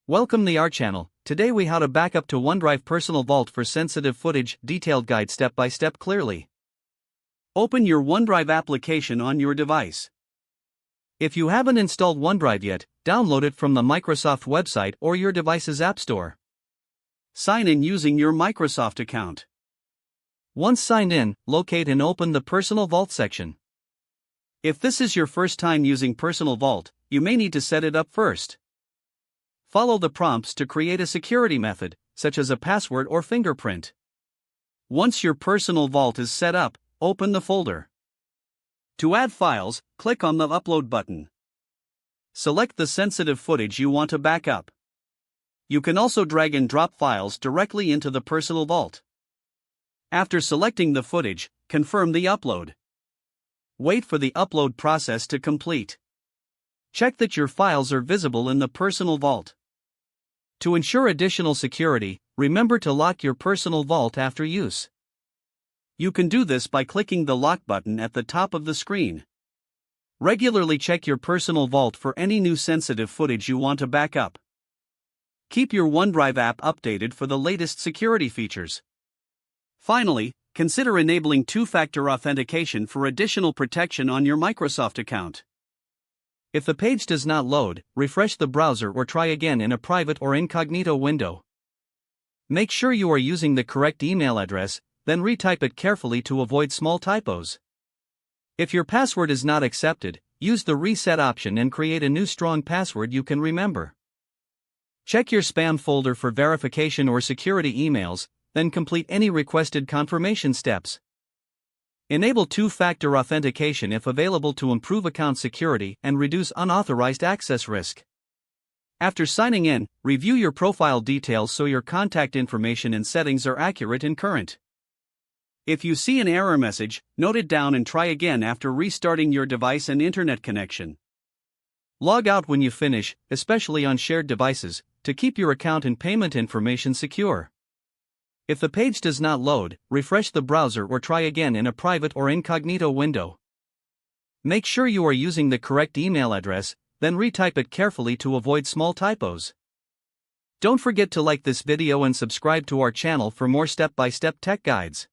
Welcome to our channel. Today we how to back up to OneDrive Personal Vault for sensitive footage, detailed guide step by step clearly. Open your OneDrive application on your device. If you haven't installed OneDrive yet, download it from the Microsoft website or your device's App Store. Sign in using your Microsoft account. Once signed in, locate and open the Personal Vault section. If this is your first time using Personal Vault, you may need to set it up first. Follow the prompts to create a security method, such as a password or fingerprint. Once your Personal Vault is set up, open the folder. To add files, click on the Upload button. Select the sensitive footage you want to back up. You can also drag and drop files directly into the Personal Vault. After selecting the footage, confirm the upload. Wait for the upload process to complete. Check that your files are visible in the Personal Vault. To ensure additional security, remember to lock your Personal Vault after use. You can do this by clicking the lock button at the top of the screen. Regularly check your Personal Vault for any new sensitive footage you want to back up. Keep your OneDrive app updated for the latest security features. Finally, consider enabling two-factor authentication for additional protection on your Microsoft account. If the page does not load, refresh the browser or try again in a private or incognito window. Make sure you are using the correct email address, then retype it carefully to avoid small typos. If your password is not accepted, use the reset option and create a new strong password you can remember. Check your spam folder for verification or security emails, then complete any requested confirmation steps. Enable two-factor authentication if available to improve account security and reduce unauthorized access risk. After signing in, review your profile details so your contact information and settings are accurate and current. If you see an error message, note it down and try again after restarting your device and internet connection. Log out when you finish, especially on shared devices, to keep your account and payment information secure. If the page does not load, refresh the browser or try again in a private or incognito window. Make sure you are using the correct email address, then retype it carefully to avoid small typos. Don't forget to like this video and subscribe to our channel for more step-by-step tech guides.